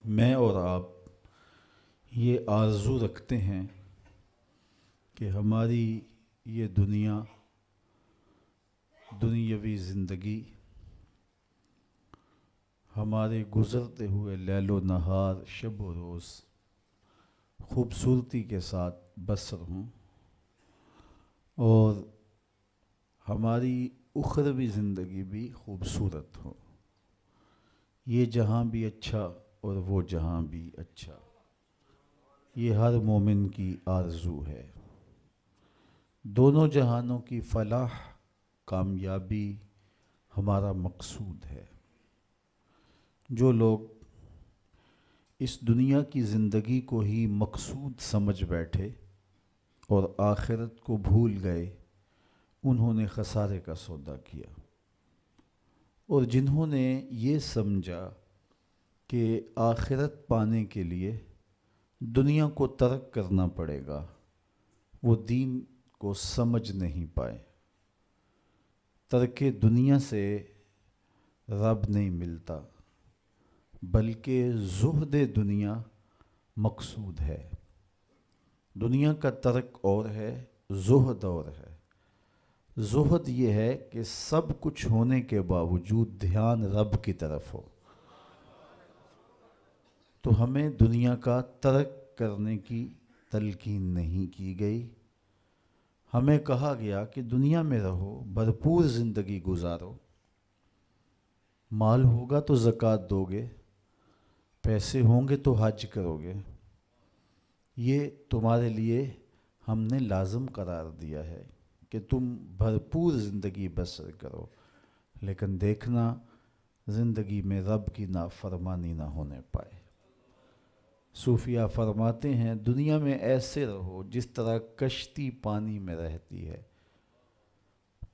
میں اور آپ یہ آرزو رکھتے ہیں کہ ہماری یہ دنیاوی زندگی ہمارے گزرتے ہوئے لیل و نہار شب و روز خوبصورتی کے ساتھ بسر ہوں، اور ہماری اخروی زندگی بھی خوبصورت ہو۔ یہ جہاں بھی اچھا اور وہ جہاں بھی اچھا، یہ ہر مومن کی آرزو ہے۔ دونوں جہانوں کی فلاح، کامیابی ہمارا مقصود ہے۔ جو لوگ اس دنیا کی زندگی کو ہی مقصود سمجھ بیٹھے اور آخرت کو بھول گئے، انہوں نے خسارے کا سودا کیا۔ اور جنہوں نے یہ سمجھا کہ آخرت پانے کے لیے دنیا کو ترک کرنا پڑے گا، وہ دین کو سمجھ نہیں پائے۔ ترک دنیا سے رب نہیں ملتا، بلکہ زہد دنیا مقصود ہے۔ دنیا کا ترک اور ہے، زہد اور ہے۔ زہد یہ ہے کہ سب کچھ ہونے کے باوجود دھیان رب کی طرف ہو۔ تو ہمیں دنیا کا ترک کرنے کی تلقین نہیں کی گئی۔ ہمیں کہا گیا کہ دنیا میں رہو، بھرپور زندگی گزارو، مال ہوگا تو زکوٰۃ دو گے، پیسے ہوں گے تو حج کرو گے، یہ تمہارے لیے ہم نے لازم قرار دیا ہے کہ تم بھرپور زندگی بسر کرو، لیکن دیکھنا زندگی میں رب کی نافرمانی نہ ہونے پائے۔ صوفیہ فرماتے ہیں دنیا میں ایسے رہو جس طرح کشتی پانی میں رہتی ہے،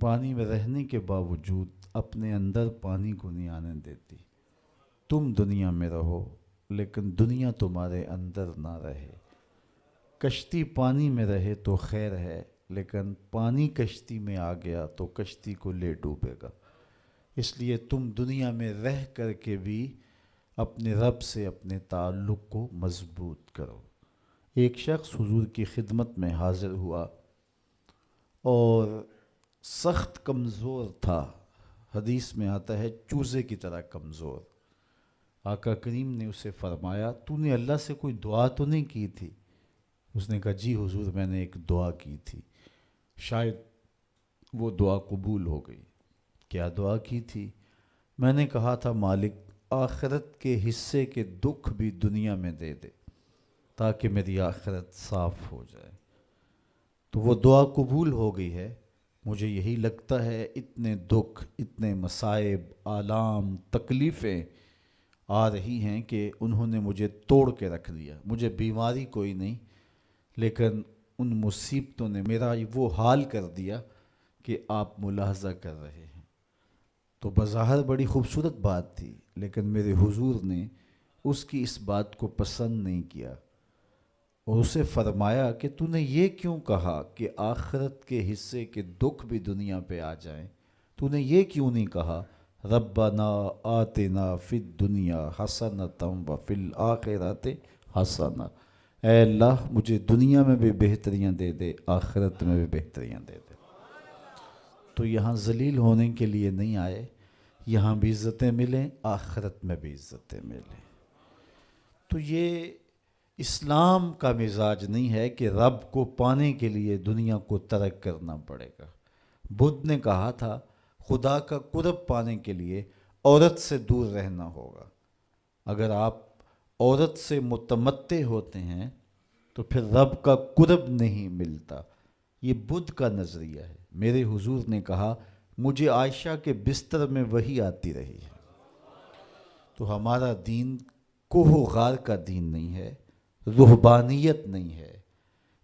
پانی میں رہنے کے باوجود اپنے اندر پانی کو نہیں آنے دیتی۔ تم دنیا میں رہو لیکن دنیا تمہارے اندر نہ رہے۔ کشتی پانی میں رہے تو خیر ہے، لیکن پانی کشتی میں آ گیا تو کشتی کو لے ڈوبے گا۔ اس لیے تم دنیا میں رہ کر کے بھی اپنے رب سے اپنے تعلق کو مضبوط کرو۔ ایک شخص حضور کی خدمت میں حاضر ہوا اور سخت کمزور تھا، حدیث میں آتا ہے چوزے کی طرح کمزور۔ آقا کریم نے اسے فرمایا تو نے اللہ سے کوئی دعا تو نہیں کی تھی؟ اس نے کہا جی حضور میں نے ایک دعا کی تھی، شاید وہ دعا قبول ہو گئی۔ کیا دعا کی تھی؟ میں نے کہا تھا مالک آخرت کے حصے کے دکھ بھی دنیا میں دے دے تاکہ میری آخرت صاف ہو جائے۔ تو وہ دعا قبول ہو گئی ہے۔ مجھے یہی لگتا ہے اتنے دکھ، اتنے مصائب، آلام، تکلیفیں آ رہی ہیں کہ انہوں نے مجھے توڑ کے رکھ دیا۔ مجھے بیماری کوئی نہیں، لیکن ان مصیبتوں نے میرا وہ حال کر دیا کہ آپ ملاحظہ کر رہے ہیں۔ تو بظاہر بڑی خوبصورت بات تھی، لیکن میرے حضور نے اس کی اس بات کو پسند نہیں کیا اور اسے فرمایا کہ تو نے یہ کیوں کہا کہ آخرت کے حصے کے دکھ بھی دنیا پہ آ جائیں؟ تو نے یہ کیوں نہیں کہا ربنا آتنا فی الدنیا حسنۃ وفی الآخرۃ حسنہ؟ اے اللہ مجھے دنیا میں بھی بہتریاں دے دے، آخرت میں بھی بہتریاں دے دے۔ تو یہاں ذلیل ہونے کے لیے نہیں آئے، یہاں بھی عزتیں ملیں، آخرت میں بھی عزتیں ملیں۔ تو یہ اسلام کا مزاج نہیں ہے کہ رب کو پانے کے لیے دنیا کو ترک کرنا پڑے گا۔ بدھ نے کہا تھا خدا کا قرب پانے کے لیے عورت سے دور رہنا ہوگا۔ اگر آپ عورت سے متمتع ہوتے ہیں تو پھر رب کا قرب نہیں ملتا۔ یہ بدھ کا نظریہ ہے۔ میرے حضور نے کہا مجھے عائشہ کے بستر میں وحی آتی رہی ہے۔ تو ہمارا دین کوہ و غار کا دین نہیں ہے، رہبانیت نہیں ہے۔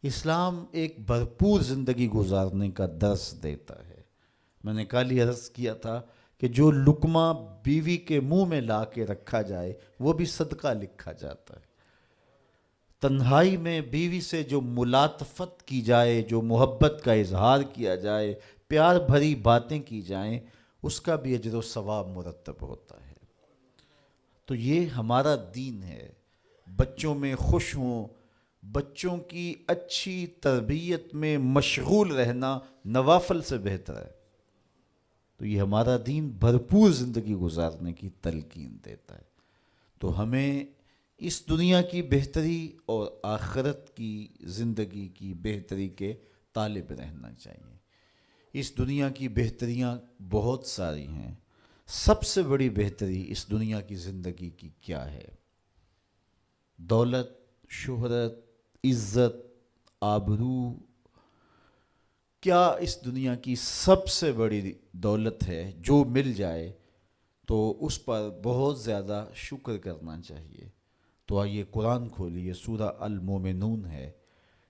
اسلام ایک بھرپور زندگی گزارنے کا درس دیتا ہے۔ میں نے کل ہی عرض کیا تھا کہ جو لقمہ بیوی کے منہ میں لا کے رکھا جائے وہ بھی صدقہ لکھا جاتا ہے۔ تنہائی میں بیوی سے جو ملاطفت کی جائے، جو محبت کا اظہار کیا جائے، پیار بھری باتیں کی جائیں، اس کا بھی اجر و ثواب مرتب ہوتا ہے۔ تو یہ ہمارا دین ہے. بچوں میں خوش ہوں، بچوں کی اچھی تربیت میں مشغول رہنا نوافل سے بہتر ہے. تو یہ ہمارا دین بھرپور زندگی گزارنے کی تلقین دیتا ہے. تو ہمیں اس دنیا کی بہتری اور آخرت کی زندگی کی بہتری کے طالب رہنا چاہیے. اس دنیا کی بہتریاں بہت ساری ہیں. سب سے بڑی بہتری اس دنیا کی زندگی کی کیا ہے؟ دولت، شہرت، عزت، آبرو. کیا اس دنیا کی سب سے بڑی دولت ہے جو مل جائے تو اس پر بہت زیادہ شکر کرنا چاہیے؟ تو آئیے قرآن کھولیے، سورہ المومنون ہے.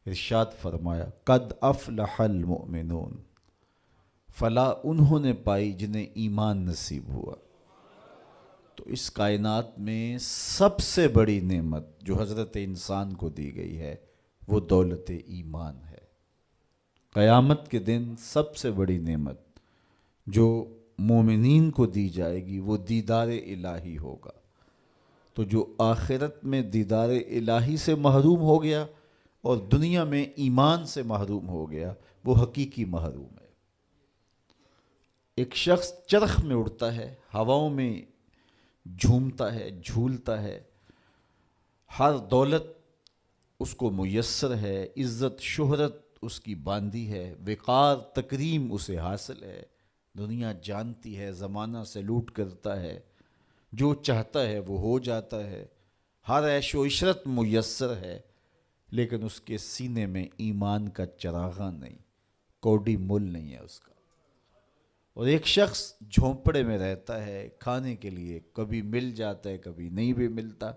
ارشاد فرمایا قد افلح المؤمنون، فلاح انہوں نے پائی جنہیں ایمان نصیب ہوا. تو اس کائنات میں سب سے بڑی نعمت جو حضرت انسان کو دی گئی ہے وہ دولت ایمان ہے. قیامت کے دن سب سے بڑی نعمت جو مومنین کو دی جائے گی وہ دیدار الہی ہوگا. تو جو آخرت میں دیدار الہی سے محروم ہو گیا اور دنیا میں ایمان سے محروم ہو گیا وہ حقیقی محروم ہے. ایک شخص چرخ میں اڑتا ہے، ہواؤں میں جھومتا ہے، جھولتا ہے، ہر دولت اس کو میسر ہے، عزت شہرت اس کی باندھی ہے، وقار تکریم اسے حاصل ہے، دنیا جانتی ہے، زمانہ سلوٹ کرتا ہے، جو چاہتا ہے وہ ہو جاتا ہے، ہر عیش و عشرت میسر ہے، لیکن اس کے سینے میں ایمان کا چراغاں نہیں، کوڈی مول نہیں ہے اس کا. اور ایک شخص جھونپڑے میں رہتا ہے، کھانے کے لیے کبھی مل جاتا ہے کبھی نہیں بھی ملتا،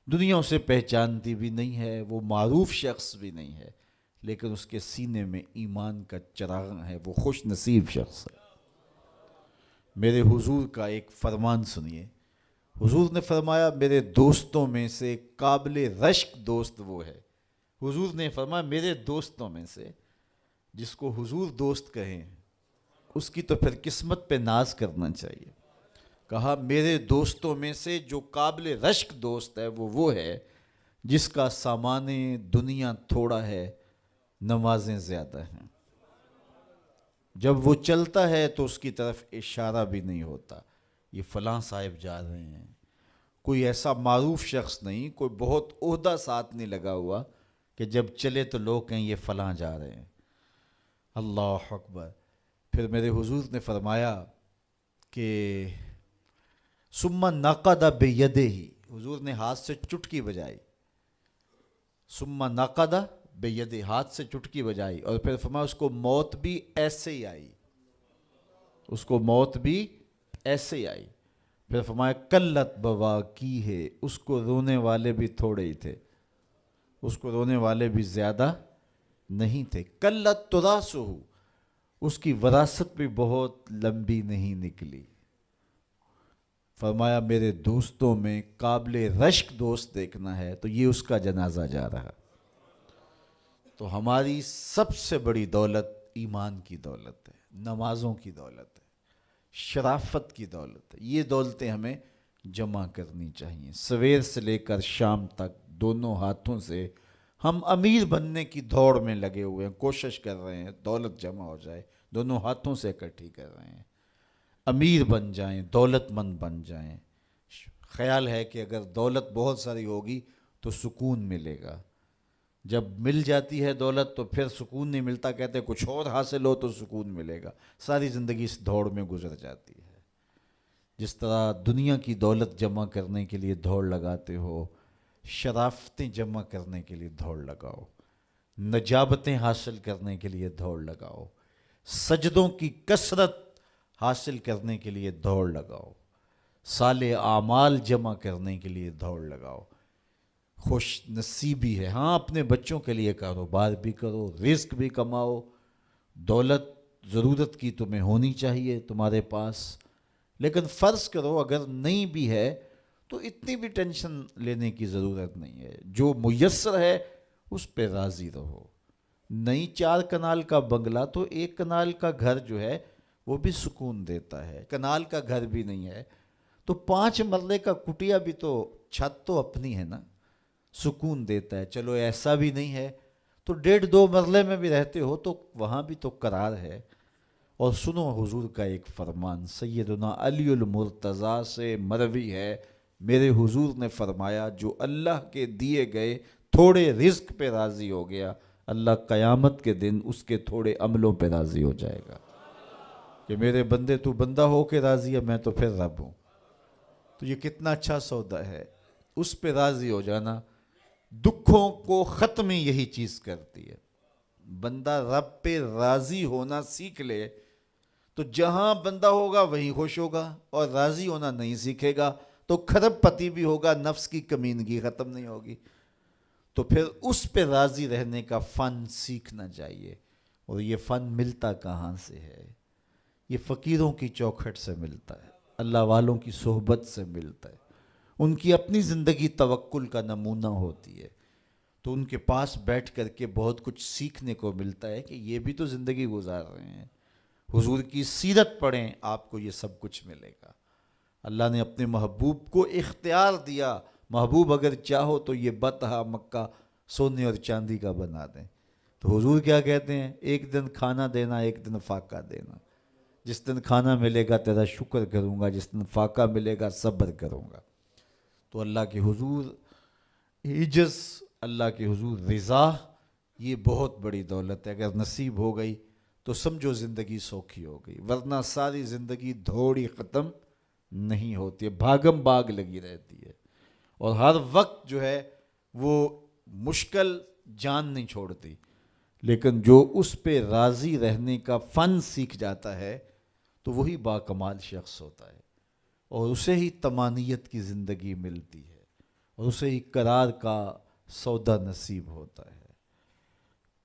دنیا اسے پہچانتی بھی نہیں ہے، وہ معروف شخص بھی نہیں ہے، لیکن اس کے سینے میں ایمان کا چراغ ہے، وہ خوش نصیب شخص ہے. میرے حضور کا ایک فرمان سنیے. حضور نے فرمایا میرے دوستوں میں سے قابل رشک دوست وہ ہے. حضور نے فرمایا میرے دوستوں میں سے جس کو حضور دوست کہیں اس کی تو پھر قسمت پہ ناز کرنا چاہیے. کہا میرے دوستوں میں سے جو قابل رشک دوست ہے وہ ہے جس کا سامان دنیا تھوڑا ہے، نمازیں زیادہ ہیں. جب وہ چلتا ہے تو اس کی طرف اشارہ بھی نہیں ہوتا، یہ فلاں صاحب جا رہے ہیں. کوئی ایسا معروف شخص نہیں، کوئی بہت عہدہ ساتھ نہیں لگا ہوا کہ جب چلے تو لوگ کہیں یہ فلاں جا رہے ہیں. اللہ اکبر. پھر میرے حضور نے فرمایا کہ ثم نقد بیدہ، حضور نے ہاتھ سے چٹکی بجائی، ثم نقد بیدہ، ہاتھ سے چٹکی بجائی، اور پھر فرمایا اس کو موت بھی ایسے ہی آئی، اس کو موت بھی ایسے ہی آئی. پھر فرمایا قلت بواکی ہے، اس کو رونے والے بھی تھوڑے ہی تھے، اس کو رونے والے بھی زیادہ نہیں تھے. قلت تراثہ، اس کی وراثت بھی بہت لمبی نہیں نکلی. فرمایا میرے دوستوں میں قابل رشک دوست دیکھنا ہے تو یہ اس کا جنازہ جا رہا. تو ہماری سب سے بڑی دولت ایمان کی دولت ہے، نمازوں کی دولت ہے، شرافت کی دولت ہے. یہ دولتیں ہمیں جمع کرنی چاہیے. سویر سے لے کر شام تک دونوں ہاتھوں سے ہم امیر بننے کی دوڑ میں لگے ہوئے ہیں، کوشش کر رہے ہیں دولت جمع ہو جائے، دونوں ہاتھوں سے اکٹھی کر رہے ہیں، امیر بن جائیں، دولت مند بن جائیں. خیال ہے کہ اگر دولت بہت ساری ہوگی تو سکون ملے گا، جب مل جاتی ہے دولت تو پھر سکون نہیں ملتا، کہتے ہیں کچھ اور حاصل ہو تو سکون ملے گا. ساری زندگی اس دوڑ میں گزر جاتی ہے. جس طرح دنیا کی دولت جمع کرنے کے لیے دوڑ لگاتے ہو، شرافتیں جمع کرنے کے لیے دوڑ لگاؤ، نجابتیں حاصل کرنے کے لیے دوڑ لگاؤ، سجدوں کی کثرت حاصل کرنے کے لیے دوڑ لگاؤ، صالح اعمال جمع کرنے کے لیے دوڑ لگاؤ. خوش نصیبی ہے. ہاں اپنے بچوں کے لیے کاروبار بھی کرو، رزق بھی کماؤ، دولت ضرورت کی تمہیں ہونی چاہیے تمہارے پاس، لیکن فرض کرو اگر نہیں بھی ہے تو اتنی بھی ٹینشن لینے کی ضرورت نہیں ہے. جو میسر ہے اس پہ راضی رہو. نہیں 4 کنال کا بنگلہ تو 1 کنال کا گھر جو ہے وہ بھی سکون دیتا ہے. کنال کا گھر بھی نہیں ہے تو 5 مرلے کا کٹیا بھی تو چھت تو اپنی ہے نا, سکون دیتا ہے. چلو ایسا بھی نہیں ہے تو 1.5-2 مرلے میں بھی رہتے ہو تو وہاں بھی تو قرار ہے. اور سنو حضور کا ایک فرمان, سیدنا علی المرتضیٰ سے مروی ہے, میرے حضور نے فرمایا جو اللہ کے دیے گئے تھوڑے رزق پہ راضی ہو گیا, اللہ قیامت کے دن اس کے تھوڑے عملوں پہ راضی ہو جائے گا کہ میرے بندے تو بندہ ہو کے راضی ہے, میں تو پھر رب ہوں. تو یہ کتنا اچھا سودا ہے, اس پہ راضی ہو جانا. دکھوں کو ختم یہی چیز کرتی ہے. بندہ رب پہ راضی ہونا سیکھ لے تو جہاں بندہ ہوگا وہیں خوش ہوگا, اور راضی ہونا نہیں سیکھے گا تو کھرب پتی بھی ہوگا, نفس کی کمینگی ختم نہیں ہوگی. تو پھر اس پہ راضی رہنے کا فن سیکھنا چاہیے. اور یہ فن ملتا کہاں سے ہے؟ یہ فقیروں کی چوکھٹ سے ملتا ہے, اللہ والوں کی صحبت سے ملتا ہے, ان کی اپنی زندگی توکل کا نمونہ ہوتی ہے. تو ان کے پاس بیٹھ کر کے بہت کچھ سیکھنے کو ملتا ہے کہ یہ بھی تو زندگی گزار رہے ہیں. حضور کی سیرت پڑھیں, آپ کو یہ سب کچھ ملے گا. اللہ نے اپنے محبوب کو اختیار دیا, محبوب اگر چاہو تو یہ بطحہ مکہ سونے اور چاندی کا بنا دیں. تو حضور کیا کہتے ہیں, ایک دن کھانا دینا, ایک دن فاقہ دینا. جس دن کھانا ملے گا تیرا شکر کروں گا, جس دن فاقہ ملے گا صبر کروں گا. تو اللہ کے حضور عجز, اللہ کے حضور رضا, یہ بہت بڑی دولت ہے. اگر نصیب ہو گئی تو سمجھو زندگی سوکھی ہو گئی, ورنہ ساری زندگی دھوڑی ختم نہیں ہوتی ہے, بھاگم بھاگ لگی رہتی ہے. اور ہر وقت جو ہے وہ مشکل جان نہیں چھوڑتی. لیکن جو اس پہ راضی رہنے کا فن سیکھ جاتا ہے تو وہی باکمال شخص ہوتا ہے, اور اسے ہی طمانیت کی زندگی ملتی ہے, اور اسے ہی قرار کا سودا نصیب ہوتا ہے.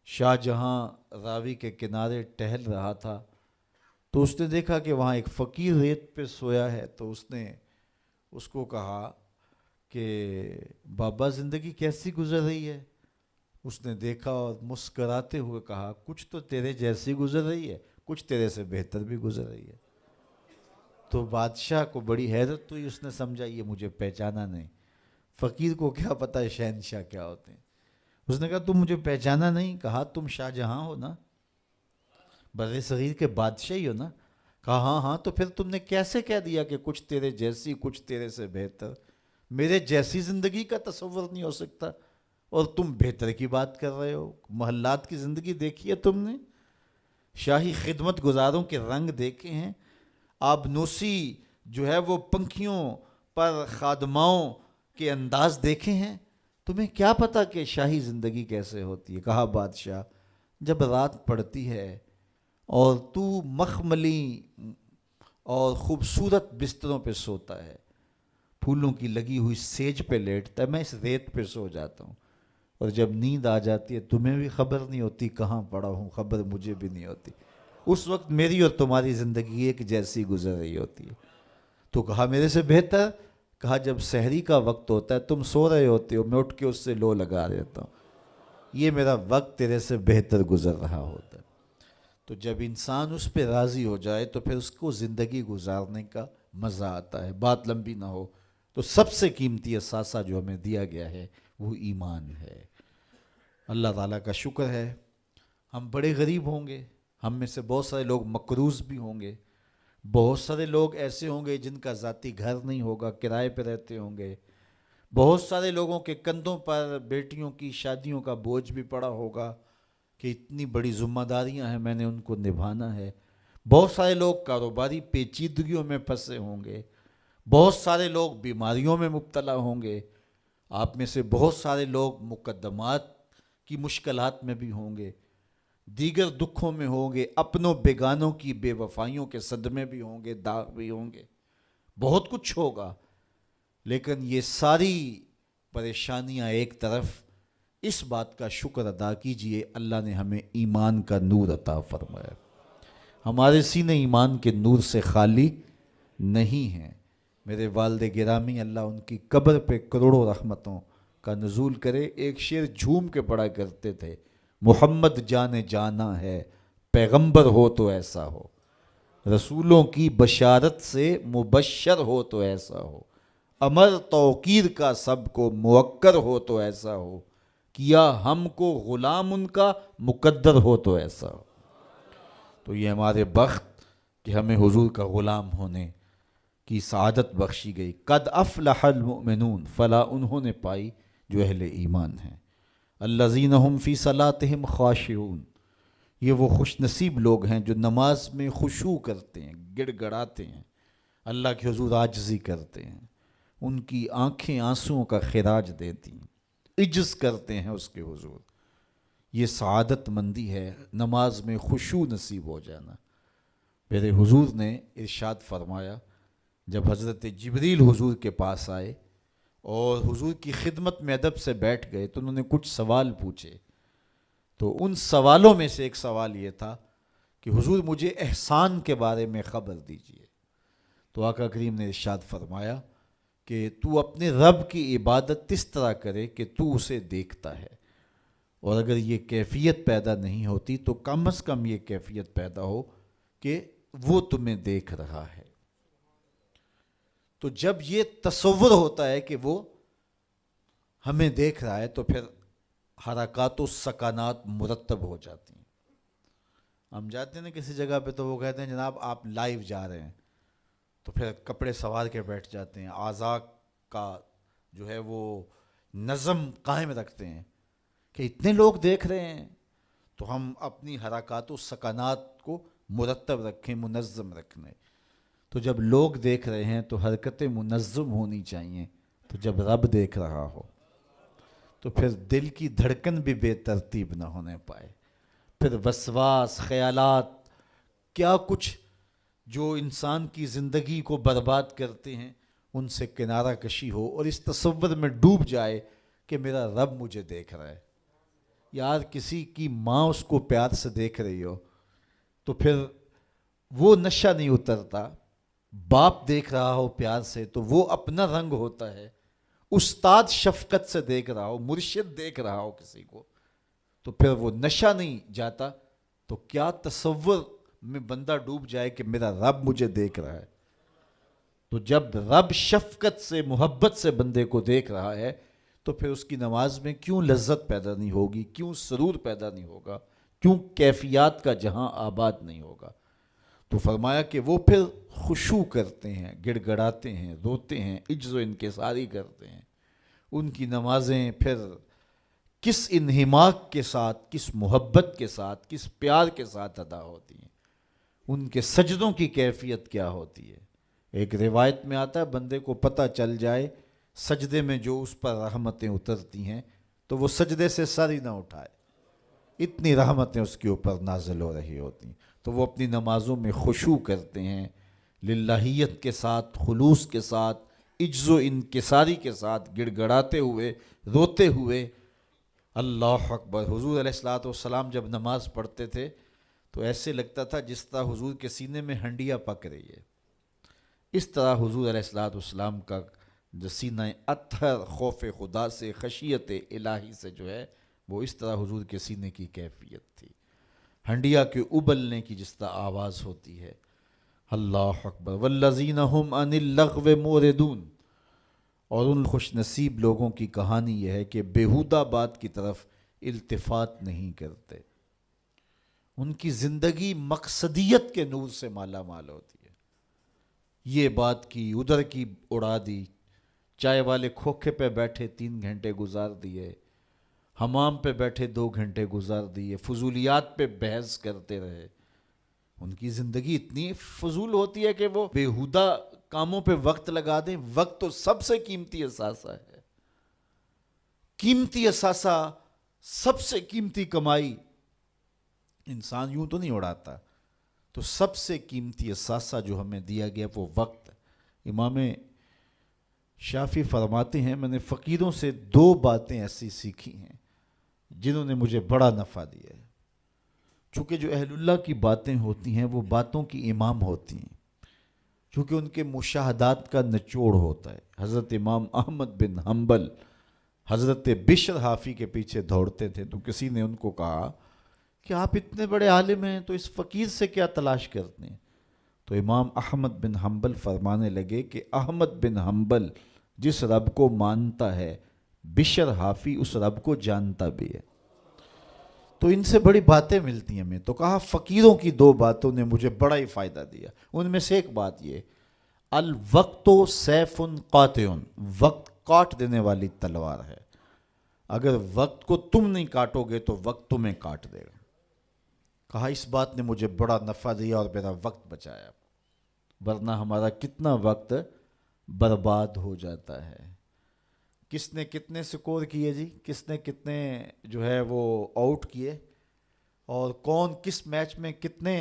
شاہ جہاں راوی کے کنارے ٹہل رہا تھا تو اس نے دیکھا کہ وہاں ایک فقیر ریت پہ سویا ہے. تو اس نے اس کو کہا کہ بابا زندگی کیسی گزر رہی ہے؟ اس نے دیکھا اور مسکراتے ہوئے کہا کچھ تو تیرے جیسی گزر رہی ہے, کچھ تیرے سے بہتر بھی گزر رہی ہے. تو بادشاہ کو بڑی حیرت ہوئی, اس نے سمجھا یہ مجھے پہچانا نہیں. فقیر کو کیا پتہ ہے شہنشاہ کیا ہوتے ہیں. اس نے کہا تم مجھے پہچانا نہیں؟ کہا تم شاہ جہاں ہو نا, بر صغیر کے بادشاہ ہی ہو نا؟ کہا ہاں ہاں. تو پھر تم نے کیسے کہہ دیا کہ کچھ تیرے جیسی کچھ تیرے سے بہتر؟ میرے جیسی زندگی کا تصور نہیں ہو سکتا, اور تم بہتر کی بات کر رہے ہو. محلات کی زندگی دیکھی ہے تم نے؟ شاہی خدمت گزاروں کے رنگ دیکھے ہیں؟ آبنوسی جو ہے وہ پنکھیوں پر خادماؤں کے انداز دیکھے ہیں؟ تمہیں کیا پتا کہ شاہی زندگی کیسے ہوتی ہے؟ کہا بادشاہ جب رات پڑتی ہے اور تو مخملی اور خوبصورت بستروں پہ سوتا ہے, پھولوں کی لگی ہوئی سیج پہ لیٹتا ہے, میں اس ریت پہ سو جاتا ہوں, اور جب نیند آ جاتی ہے تمہیں بھی خبر نہیں ہوتی کہاں پڑا ہوں, خبر مجھے بھی نہیں ہوتی. اس وقت میری اور تمہاری زندگی ایک جیسی گزر رہی ہوتی ہے. تو کہا میرے سے بہتر؟ کہا جب سحری کا وقت ہوتا ہے تم سو رہے ہوتے ہو, میں اٹھ کے اس سے لو لگا دیتا ہوں, یہ میرا وقت تیرے سے بہتر گزر رہا ہوتا ہے. تو جب انسان اس پہ راضی ہو جائے تو پھر اس کو زندگی گزارنے کا مزہ آتا ہے. بات لمبی نہ ہو تو سب سے قیمتی اثاثہ جو ہمیں دیا گیا ہے وہ ایمان ہے. اللہ تعالیٰ کا شکر ہے, ہم بڑے غریب ہوں گے, ہم میں سے بہت سارے لوگ مقروض بھی ہوں گے, بہت سارے لوگ ایسے ہوں گے جن کا ذاتی گھر نہیں ہوگا, کرائے پہ رہتے ہوں گے, بہت سارے لوگوں کے کندھوں پر بیٹیوں کی شادیوں کا بوجھ بھی پڑا ہوگا کہ اتنی بڑی ذمہ داریاں ہیں, میں نے ان کو نبھانا ہے. بہت سارے لوگ کاروباری پیچیدگیوں میں پھنسے ہوں گے, بہت سارے لوگ بیماریوں میں مبتلا ہوں گے, آپ میں سے بہت سارے لوگ مقدمات کی مشکلات میں بھی ہوں گے, دیگر دکھوں میں ہوں گے, اپنوں بیگانوں کی بے وفائیوں کے صدمے بھی ہوں گے, داغ بھی ہوں گے, بہت کچھ ہوگا. لیکن یہ ساری پریشانیاں ایک طرف, اس بات کا شکر ادا کیجئے اللہ نے ہمیں ایمان کا نور عطا فرمایا. ہمارے سینے ایمان کے نور سے خالی نہیں ہیں. میرے والد گرامی اللہ ان کی قبر پہ کروڑوں رحمتوں کا نزول کرے. ایک شعر جھوم کے پڑھا کرتے تھے, محمد جان جانا ہے پیغمبر ہو تو ایسا ہو. رسولوں کی بشارت سے مبشر ہو تو ایسا ہو، امر توقیر کا سب کو موکر ہو تو ایسا ہو، کیا ہم کو غلام ان کا مقدر ہو تو ایسا ہو۔ تو یہ ہمارے بخت کہ ہمیں حضور کا غلام ہونے کی سعادت بخشی گئی۔ قد افلح المؤمنون، فلاح انہوں نے پائی جو اہل ایمان ہیں۔ الذین هم فی صلاتہم خاشعون، یہ وہ خوش نصیب لوگ ہیں جو نماز میں خشوع کرتے ہیں، گڑ گڑاتے ہیں، اللہ کے حضور عاجزی کرتے ہیں، ان کی آنکھیں آنسوؤں کا خراج دیتی ہیں، عجز کرتے ہیں اس کے حضور۔ یہ سعادت مندی ہے، نماز میں خشوع نصیب ہو جانا۔ میرے حضور نے ارشاد فرمایا، جب حضرت جبریل حضور کے پاس آئے اور حضور کی خدمت میں ادب سے بیٹھ گئے تو انہوں نے کچھ سوال پوچھے، تو ان سوالوں میں سے ایک سوال یہ تھا کہ حضور مجھے احسان کے بارے میں خبر دیجئے۔ تو آقا کریم نے ارشاد فرمایا کہ تو اپنے رب کی عبادت اس طرح کرے کہ تو اسے دیکھتا ہے، اور اگر یہ کیفیت پیدا نہیں ہوتی تو کم از کم یہ کیفیت پیدا ہو کہ وہ تمہیں دیکھ رہا ہے۔ تو جب یہ تصور ہوتا ہے کہ وہ ہمیں دیکھ رہا ہے تو پھر حرکات و سکانات مرتب ہو جاتی ہیں۔ ہم جاتے ہیں نا کسی جگہ پہ تو وہ کہتے ہیں جناب آپ لائیو جا رہے ہیں، تو پھر کپڑے سوار کے بیٹھ جاتے ہیں، اعضاء کا جو ہے وہ نظم قائم رکھتے ہیں کہ اتنے لوگ دیکھ رہے ہیں تو ہم اپنی حرکات و سکانات کو مرتب رکھیں، منظم رکھیں۔ تو جب لوگ دیکھ رہے ہیں تو حرکتیں منظم ہونی چاہیے، تو جب رب دیکھ رہا ہو تو پھر دل کی دھڑکن بھی بے ترتیب نہ ہونے پائے، پھر وسواس، خیالات، کیا کچھ جو انسان کی زندگی کو برباد کرتے ہیں ان سے کنارہ کشی ہو، اور اس تصور میں ڈوب جائے کہ میرا رب مجھے دیکھ رہا ہے۔ یار کسی کی ماں اس کو پیار سے دیکھ رہی ہو تو پھر وہ نشہ نہیں اترتا، باپ دیکھ رہا ہو پیار سے تو وہ اپنا رنگ ہوتا ہے، استاد شفقت سے دیکھ رہا ہو، مرشد دیکھ رہا ہو کسی کو تو پھر وہ نشہ نہیں جاتا، تو کیا تصور میں بندہ ڈوب جائے کہ میرا رب مجھے دیکھ رہا ہے۔ تو جب رب شفقت سے، محبت سے بندے کو دیکھ رہا ہے تو پھر اس کی نماز میں کیوں لذت پیدا نہیں ہوگی، کیوں سرور پیدا نہیں ہوگا، کیوں کیفیات کا جہاں آباد نہیں ہوگا۔ تو فرمایا کہ وہ پھر خشوع کرتے ہیں، گڑ گڑاتے ہیں، روتے ہیں، عجز و انکساری کرتے ہیں۔ ان کی نمازیں پھر کس انہماک کے ساتھ، کس محبت کے ساتھ، کس پیار کے ساتھ ادا ہوتی ہیں، ان کے سجدوں کی کیفیت کیا ہوتی ہے۔ ایک روایت میں آتا ہے بندے کو پتہ چل جائے سجدے میں جو اس پر رحمتیں اترتی ہیں تو وہ سجدے سے سر ہی نہ اٹھائے، اتنی رحمتیں اس کے اوپر نازل ہو رہی ہوتی ہیں۔ تو وہ اپنی نمازوں میں خشوع کرتے ہیں، للہیت کے ساتھ، خلوص کے ساتھ، عجز و انکساری کے ساتھ، گڑ گڑاتے ہوئے، روتے ہوئے۔ اللہ اکبر۔ حضور علیہ الصلوۃ والسلام جب نماز پڑھتے تھے تو ایسے لگتا تھا جس طرح حضور کے سینے میں ہنڈیا پک رہی ہے، اس طرح حضور علیہ الصلوۃ والسلام کا جو سینہ اطہر خوف خدا سے، خشیت الہی سے جو ہے وہ اس طرح حضور کے سینے کی کیفیت تھی، ہنڈیا کے ابلنے کی جس طرح آواز ہوتی ہے۔ اللہ اکبر۔ والذین هم عن اللغو معرضون، اور ان خوش نصیب لوگوں کی کہانی یہ ہے کہ بیہودہ بات کی طرف التفات نہیں کرتے، ان کی زندگی مقصدیت کے نور سے مالا مال ہوتی ہے۔ یہ بات کی، ادھر کی اڑا دی، چائے والے کھوکھے پہ بیٹھے 3 گھنٹے گزار دیے، حمام پہ بیٹھے 2 گھنٹے گزار دیے، فضولیات پہ بحث کرتے رہے۔ ان کی زندگی اتنی فضول ہوتی ہے کہ وہ بیہودہ کاموں پہ وقت لگا دیں۔ وقت تو سب سے قیمتی اثاثہ ہے، قیمتی اثاثہ، سب سے قیمتی کمائی۔ انسان یوں تو نہیں اڑاتا، تو سب سے قیمتی اثاثہ جو ہمیں دیا گیا وہ وقت۔ امام شافعی فرماتے ہیں میں نے فقیروں سے 2 باتیں ایسی سیکھی ہیں جنہوں نے مجھے بڑا نفع دیا ہے۔ چونکہ جو اہل اللہ کی باتیں ہوتی ہیں وہ باتوں کی امام ہوتی ہیں، چونکہ ان کے مشاہدات کا نچوڑ ہوتا ہے۔ حضرت امام احمد بن حنبل حضرت بشر حافی کے پیچھے دوڑتے تھے تو کسی نے ان کو کہا کہ آپ اتنے بڑے عالم ہیں تو اس فقیر سے کیا تلاش کرتے ہیں؟ تو امام احمد بن حنبل فرمانے لگے کہ احمد بن حنبل جس رب کو مانتا ہے بشر حافی اس رب کو جانتا بھی ہے۔ تو ان سے بڑی باتیں ملتی ہیں ہمیں۔ تو کہا فقیروں کی دو باتوں نے مجھے بڑا ہی فائدہ دیا، ان میں سے ایک بات یہ، الوقت سیف قاطع، وقت کاٹ دینے والی تلوار ہے، اگر وقت کو تم نہیں کاٹو گے تو وقت تمہیں کاٹ دے گا۔ کہا اس بات نے مجھے بڑا نفع دیا اور میرا وقت بچایا، ورنہ ہمارا کتنا وقت برباد ہو جاتا ہے۔ کس نے کتنے سکور کیے جی، کس نے کتنے جو ہے وہ آؤٹ کیے، اور کون کس میچ میں کتنے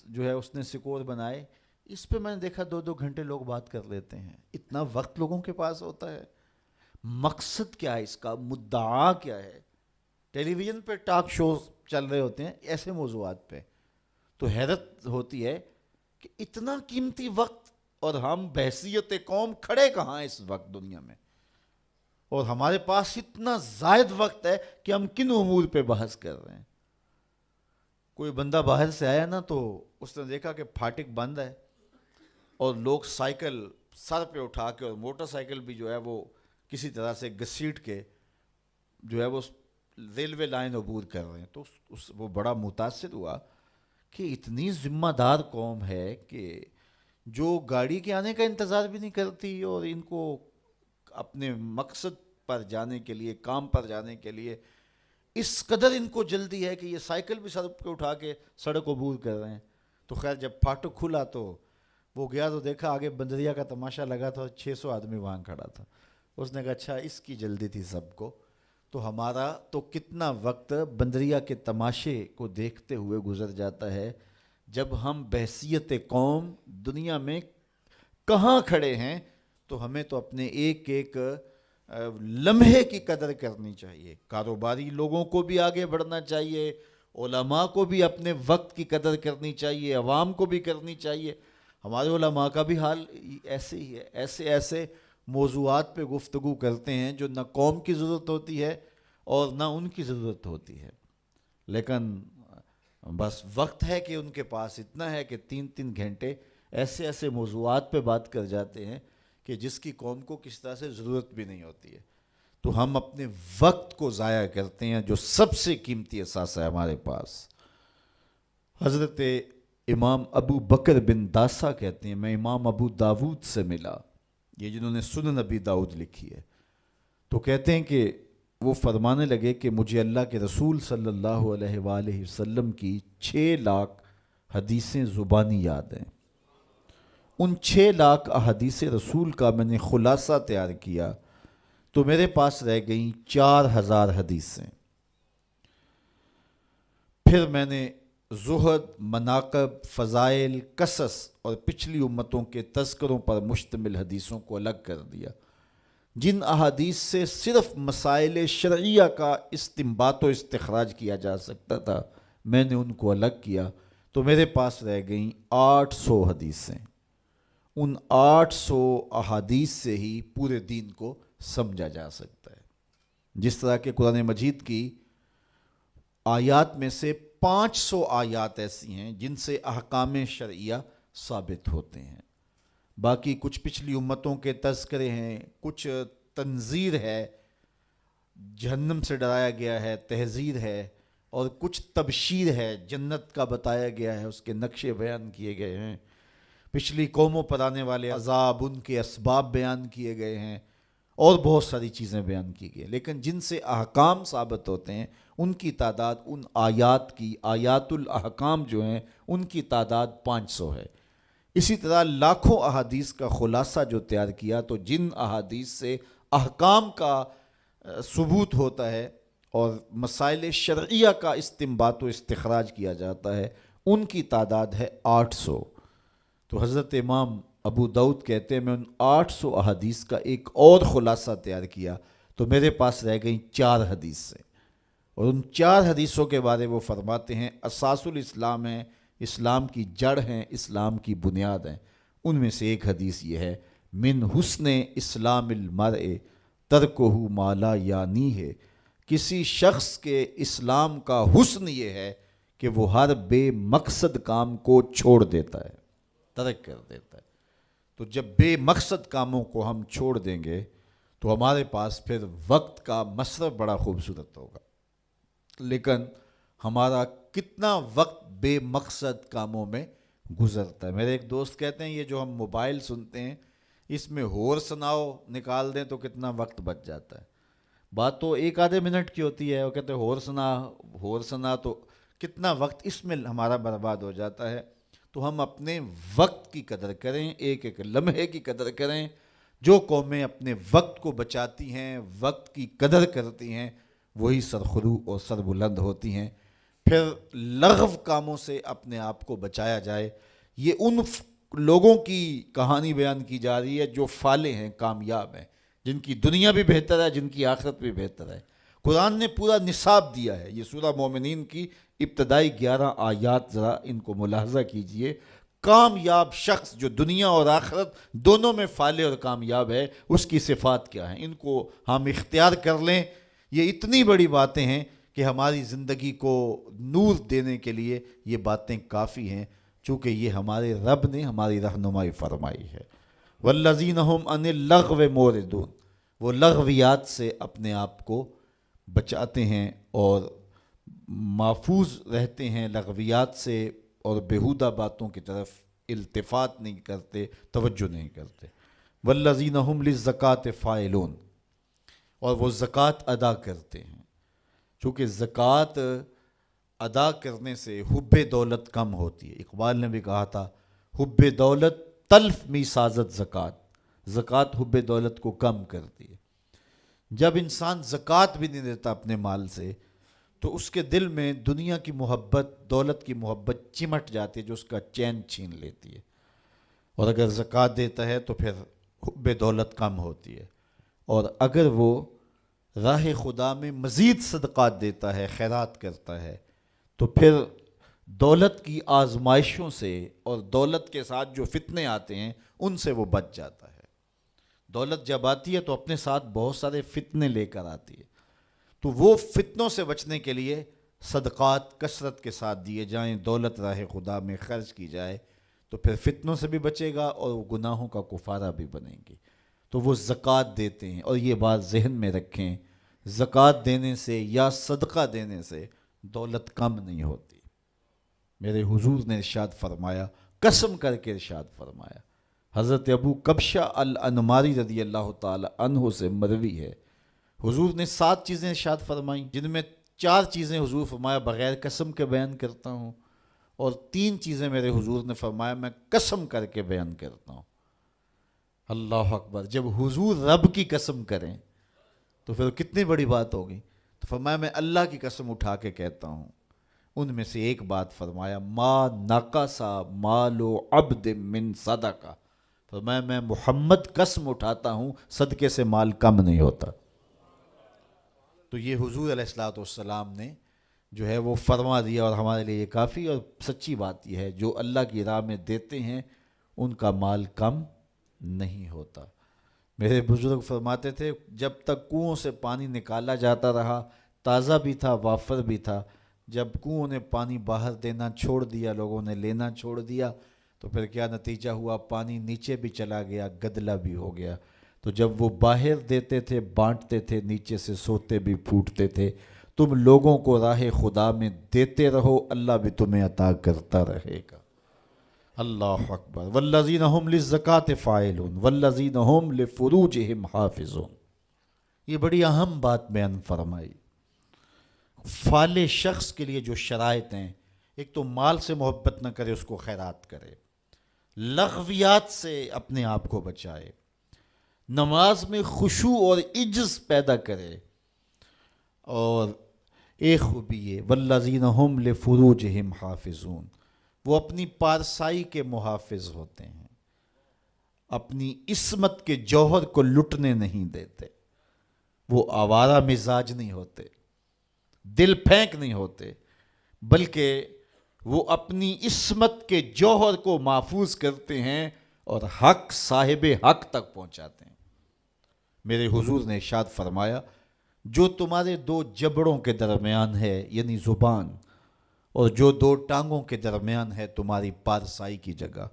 جو ہے اس نے سکور بنائے، اس پہ میں نے دیکھا 2-2 گھنٹے لوگ بات کر لیتے ہیں۔ اتنا وقت لوگوں کے پاس ہوتا ہے؟ مقصد کیا ہے اس کا، مدعا کیا ہے؟ ٹیلی ویژن پہ ٹاک شوز چل رہے ہوتے ہیں ایسے موضوعات پہ، تو حیرت ہوتی ہے کہ اتنا قیمتی وقت، اور ہم بحیثیت قوم کھڑے کہاں ہیں اس وقت دنیا میں، اور ہمارے پاس اتنا زائد وقت ہے کہ ہم کن امور پہ بحث کر رہے ہیں۔ کوئی بندہ باہر سے آیا نا تو اس نے دیکھا کہ پھاٹک بند ہے اور لوگ سائیکل سر پہ اٹھا کے اور موٹر سائیکل بھی جو ہے وہ کسی طرح سے گھسیٹ کے جو ہے وہ ریلوے لائن عبور کر رہے ہیں، تو وہ بڑا متاثر ہوا کہ اتنی ذمہ دار قوم ہے کہ جو گاڑی کے آنے کا انتظار بھی نہیں کرتی، اور ان کو اپنے مقصد پر جانے کے لیے، کام پر جانے کے لیے اس قدر ان کو جلدی ہے کہ یہ سائیکل بھی سڑک پہ اٹھا کے سڑک عبور کر رہے ہیں۔ تو خیر جب پھاٹک کھلا تو وہ گیا تو دیکھا آگے بندریا کا تماشا لگا تھا، 600 آدمی وہاں کھڑا تھا۔ اس نے کہا اچھا اس کی جلدی تھی سب کو، تو ہمارا تو کتنا وقت بندریا کے تماشے کو دیکھتے ہوئے گزر جاتا ہے، جب ہم بحیثیت قوم دنیا میں کہاں کھڑے ہیں۔ تو ہمیں تو اپنے ایک ایک لمحے کی قدر کرنی چاہیے، کاروباری لوگوں کو بھی آگے بڑھنا چاہیے، علماء کو بھی اپنے وقت کی قدر کرنی چاہیے، عوام کو بھی کرنی چاہیے۔ ہمارے علماء کا بھی حال ایسے ہی ہے، ایسے موضوعات پہ گفتگو کرتے ہیں جو نہ قوم کی ضرورت ہوتی ہے اور نہ ان کی ضرورت ہوتی ہے، لیکن بس وقت ہے کہ ان کے پاس اتنا ہے کہ 3-3 گھنٹے ایسے موضوعات پہ بات کر جاتے ہیں کہ جس کی قوم کو کس طرح سے ضرورت بھی نہیں ہوتی ہے۔ تو ہم اپنے وقت کو ضائع کرتے ہیں جو سب سے قیمتی اثاثہ ہے ہمارے پاس۔ حضرت امام ابو بکر بن داسا کہتے ہیں میں امام ابو داود سے ملا، یہ جنہوں نے سنن ابی داؤد لکھی ہے، تو کہتے ہیں کہ وہ فرمانے لگے کہ مجھے اللہ کے رسول صلی اللہ علیہ وآلہ وسلم کی 6 لاکھ حدیثیں زبانی یاد ہیں۔ ان 6 لاکھ احادیث رسول کا میں نے خلاصہ تیار کیا تو میرے پاس رہ گئیں 4000 حدیثیں۔ پھر میں نے زہد، مناقب، فضائل، قصص اور پچھلی امتوں کے تذکروں پر مشتمل حدیثوں کو الگ کر دیا۔ جن احادیث سے صرف مسائل شرعیہ کا استنباط و استخراج کیا جا سکتا تھا میں نے ان کو الگ کیا، تو میرے پاس رہ گئیں 800 حدیثیں۔ ان 800 احادیث سے ہی پورے دین کو سمجھا جا سکتا ہے۔ جس طرح کہ قرآن مجید کی آیات میں سے 500 آیات ایسی ہیں جن سے احکام شرعیہ ثابت ہوتے ہیں، باقی کچھ پچھلی امتوں کے تذکرے ہیں، کچھ تنذیر ہے، جہنم سے ڈرایا گیا ہے، تحذیر ہے، اور کچھ تبشیر ہے، جنت کا بتایا گیا ہے، اس کے نقشے بیان کیے گئے ہیں، پچھلی قوموں پر آنے والے عذاب، ان کے اسباب بیان کیے گئے ہیں، اور بہت ساری چیزیں بیان کی گئی، لیکن جن سے احکام ثابت ہوتے ہیں ان کی تعداد، ان آیات کی، آیات الاحکام جو ہیں ان کی تعداد 500 ہے۔ اسی طرح لاکھوں احادیث کا خلاصہ جو تیار کیا، تو جن احادیث سے احکام کا ثبوت ہوتا ہے اور مسائل شرعیہ کا استنباط و استخراج کیا جاتا ہے ان کی تعداد ہے 800۔ تو حضرت امام ابو داؤد کہتے ہیں میں ان 800 احادیث کا ایک اور خلاصہ تیار کیا تو میرے پاس رہ گئیں 4 حدیثیں، اور ان 4 حدیثوں کے بارے وہ فرماتے ہیں اساس الاسلام ہیں، اسلام کی جڑ ہیں، اسلام کی بنیاد ہیں۔ ان میں سے ایک حدیث یہ ہے من حسن اسلام المرء ترکہ ما لا یعنی ہے، کسی شخص کے اسلام کا حسن یہ ہے کہ وہ ہر بے مقصد کام کو چھوڑ دیتا ہے۔ ترک کر دیتا ہے۔ تو جب بے مقصد کاموں کو ہم چھوڑ دیں گے تو ہمارے پاس پھر وقت کا مصرف بڑا خوبصورت ہوگا، لیکن ہمارا کتنا وقت بے مقصد کاموں میں گزرتا ہے۔ میرے ایک دوست کہتے ہیں یہ جو ہم موبائل سنتے ہیں اس میں ہور سناؤ نکال دیں تو کتنا وقت بچ جاتا ہے۔ بات تو ایک آدھے منٹ کی ہوتی ہے، وہ کہتے ہیں ہور سنا تو کتنا وقت اس میں ہمارا برباد ہو جاتا ہے۔ تو ہم اپنے وقت کی قدر کریں، ایک ایک لمحے کی قدر کریں۔ جو قومیں اپنے وقت کو بچاتی ہیں، وقت کی قدر کرتی ہیں، وہی سرخرو اور سربلند ہوتی ہیں۔ پھر لغو کاموں سے اپنے آپ کو بچایا جائے۔ یہ ان لوگوں کی کہانی بیان کی جا رہی ہے جو فالح ہیں، کامیاب ہیں، جن کی دنیا بھی بہتر ہے، جن کی آخرت بھی بہتر ہے۔ قرآن نے پورا نصاب دیا ہے۔ یہ سورہ مومنین کی ابتدائی 11 آیات ذرا ان کو ملاحظہ کیجئے۔ کامیاب شخص جو دنیا اور آخرت دونوں میں فالح اور کامیاب ہے، اس کی صفات کیا ہیں، ان کو ہم اختیار کر لیں۔ یہ اتنی بڑی باتیں ہیں کہ ہماری زندگی کو نور دینے کے لیے یہ باتیں کافی ہیں، چونکہ یہ ہمارے رب نے ہماری رہنمائی فرمائی ہے۔ والذین هم عن اللغو معرضون، وہ لغویات سے اپنے آپ کو بچاتے ہیں اور محفوظ رہتے ہیں لغویات سے، اور بیہودہ باتوں کی طرف التفات نہیں کرتے، توجہ نہیں کرتے۔ والذین هم للزکوٰۃ فاعلون، اور وہ زکوٰۃ ادا کرتے ہیں۔ چونکہ زکوٰۃ ادا کرنے سے حب دولت کم ہوتی ہے۔ اقبال نے بھی کہا تھا حب دولت تلف می سازت زکوٰۃ، زکوٰۃ حب دولت کو کم کرتی ہے۔ جب انسان زکوٰۃ بھی نہیں دیتا اپنے مال سے تو اس کے دل میں دنیا کی محبت، دولت کی محبت چمٹ جاتی ہے جو اس کا چین چھین لیتی ہے، اور اگر زکوٰۃ دیتا ہے تو پھر حب دولت کم ہوتی ہے۔ اور اگر وہ راہ خدا میں مزید صدقات دیتا ہے، خیرات کرتا ہے، تو پھر دولت کی آزمائشوں سے اور دولت کے ساتھ جو فتنے آتے ہیں ان سے وہ بچ جاتا ہے۔ دولت جب آتی ہے تو اپنے ساتھ بہت سارے فتنے لے کر آتی ہے، تو وہ فتنوں سے بچنے کے لیے صدقات کثرت کے ساتھ دیے جائیں، دولت راہ خدا میں خرچ کی جائے، تو پھر فتنوں سے بھی بچے گا اور وہ گناہوں کا کفارہ بھی بنے گی۔ تو وہ زکوٰۃ دیتے ہیں، اور یہ بات ذہن میں رکھیں، زکوٰۃ دینے سے یا صدقہ دینے سے دولت کم نہیں ہوتی۔ میرے حضور نے ارشاد فرمایا، قسم کر کے ارشاد فرمایا، حضرت ابو کبشہ الانماری رضی اللہ تعالی عنہ سے مروی ہے، حضور نے 7 چیزیں ارشاد فرمائیں، جن میں 4 چیزیں حضور فرمایا بغیر قسم کے بیان کرتا ہوں، اور 3 چیزیں میرے حضور نے فرمایا میں قسم کر کے بیان کرتا ہوں۔ اللہ اکبر! جب حضور رب کی قسم کریں تو پھر کتنی بڑی بات ہوگی۔ تو فرمایا میں اللہ کی قسم اٹھا کے کہتا ہوں، ان میں سے ایک بات فرمایا ما نقصا مال عبد من صدقہ، فرمایا میں محمد قسم اٹھاتا ہوں صدقے سے مال کم نہیں ہوتا۔ تو یہ حضور علیہ الصلوۃ والسلام نے جو ہے وہ فرما دیا، اور ہمارے لیے یہ کافی اور سچی بات یہ ہے، جو اللہ کی راہ میں دیتے ہیں ان کا مال کم نہیں ہوتا۔ میرے بزرگ فرماتے تھے جب تک کنویں سے پانی نکالا جاتا رہا، تازہ بھی تھا وافر بھی تھا، جب کنویں نے پانی باہر دینا چھوڑ دیا، لوگوں نے لینا چھوڑ دیا، تو پھر کیا نتیجہ ہوا، پانی نیچے بھی چلا گیا، گدلا بھی ہو گیا۔ تو جب وہ باہر دیتے تھے، بانٹتے تھے، نیچے سے سوتے بھی پھوٹتے تھے۔ تم لوگوں کو راہ خدا میں دیتے رہو، اللہ بھی تمہیں عطا کرتا رہے گا۔ اللہ اکبر! والذین هم للزکوٰۃ فاعلون والذین هم لفروجہم حافظون، یہ بڑی اہم بات بیان فرمائی۔ فالح شخص کے لیے جو شرائط ہیں، ایک تو مال سے محبت نہ کرے، اس کو خیرات کرے، لغویات سے اپنے آپ کو بچائے، نماز میں خشوع اور عجز پیدا کرے، اور ایک خوبی ہے والذین هم لفروجہم حافظون، وہ اپنی پارسائی کے محافظ ہوتے ہیں، اپنی عصمت کے جوہر کو لٹنے نہیں دیتے، وہ آوارہ مزاج نہیں ہوتے، دل پھینک نہیں ہوتے، بلکہ وہ اپنی عصمت کے جوہر کو محفوظ کرتے ہیں اور حق صاحب حق تک پہنچاتے ہیں۔ میرے حضور نے ارشاد فرمایا جو تمہارے 2 جبڑوں کے درمیان ہے، یعنی زبان، اور جو 2 ٹانگوں کے درمیان ہے تمہاری پارسائی کی جگہ،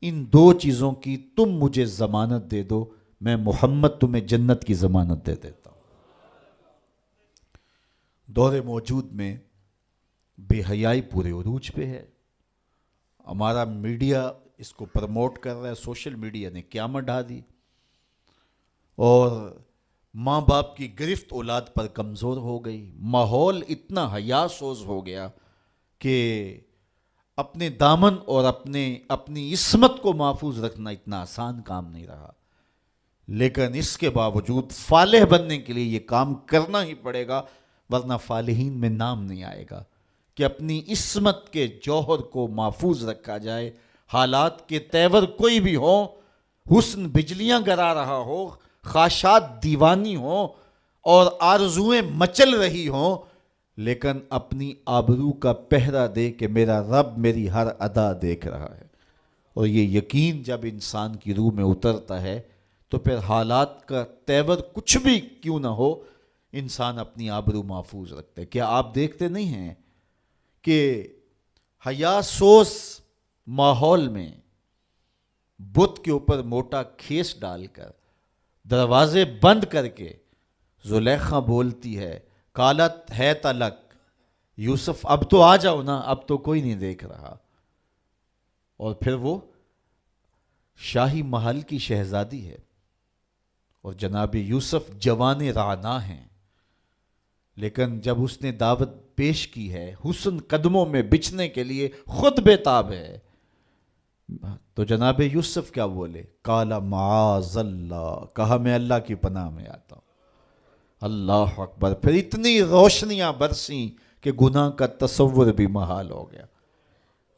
ان دو چیزوں کی تم مجھے ضمانت دے دو، میں محمد تمہیں جنت کی ضمانت دے دیتا ہوں۔ دور موجود میں بے حیائی پورے عروج پہ ہے، ہمارا میڈیا اس کو پروموٹ کر رہا ہے، سوشل میڈیا نے قیامت ڈھا دی، اور ماں باپ کی گرفت اولاد پر کمزور ہو گئی، ماحول اتنا حیا سوز ہو گیا کہ اپنے دامن اور اپنی عصمت کو محفوظ رکھنا اتنا آسان کام نہیں رہا، لیکن اس کے باوجود فالح بننے کے لیے یہ کام کرنا ہی پڑے گا، ورنہ فالحین میں نام نہیں آئے گا، کہ اپنی عصمت کے جوہر کو محفوظ رکھا جائے، حالات کے تیور کوئی بھی ہوں، حسن بجلیاں گرا رہا ہو، خواہشات دیوانی ہوں اور آرزوئیں مچل رہی ہوں، لیکن اپنی آبرو کا پہرا دے کہ میرا رب میری ہر ادا دیکھ رہا ہے، اور یہ یقین جب انسان کی روح میں اترتا ہے تو پھر حالات کا تیور کچھ بھی کیوں نہ ہو، انسان اپنی آبرو محفوظ رکھتا ہے۔ کیا آپ دیکھتے نہیں ہیں کہ حیا سوز ماحول میں بت کے اوپر موٹا کھیس ڈال کر دروازے بند کر کے زلیخا بولتی ہے، قالت ہے تلک یوسف، اب تو آ جاؤ نا، اب تو کوئی نہیں دیکھ رہا، اور پھر وہ شاہی محل کی شہزادی ہے، اور جناب یوسف جوان رانا ہیں، لیکن جب اس نے دعوت پیش کی ہے حسن قدموں میں بچھنے کے لیے، خود بے تاب ہے، تو جناب یوسف کیا بولے؟ قال معاذ اللہ، کہا میں اللہ کی پناہ میں آتا ہوں۔ اللہ اکبر، پھر اتنی روشنیاں برسیں کہ گناہ کا تصور بھی محال ہو گیا۔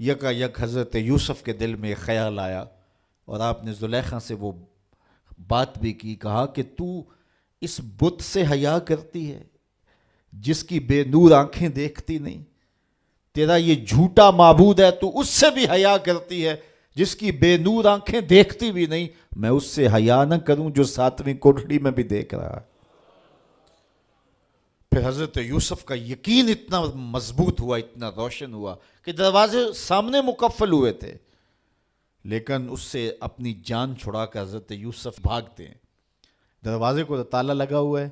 یکا یک حضرت یوسف کے دل میں خیال آیا، اور آپ نے زلیخا سے وہ بات بھی کی، کہا کہ تو اس بت سے حیا کرتی ہے جس کی بے نور آنکھیں دیکھتی نہیں، تیرا یہ جھوٹا معبود ہے، تو اس سے بھی حیا کرتی ہے جس کی بے نور آنکھیں دیکھتی بھی نہیں، میں اس سے حیا نہ کروں جو ساتویں کوٹڑی میں بھی دیکھ رہا ہے۔ پھر حضرت یوسف کا یقین اتنا مضبوط ہوا، اتنا روشن ہوا کہ دروازے سامنے مقفل ہوئے تھے، لیکن اس سے اپنی جان چھڑا کر حضرت یوسف بھاگتے ہیں، دروازے کو تالا لگا ہوا ہے،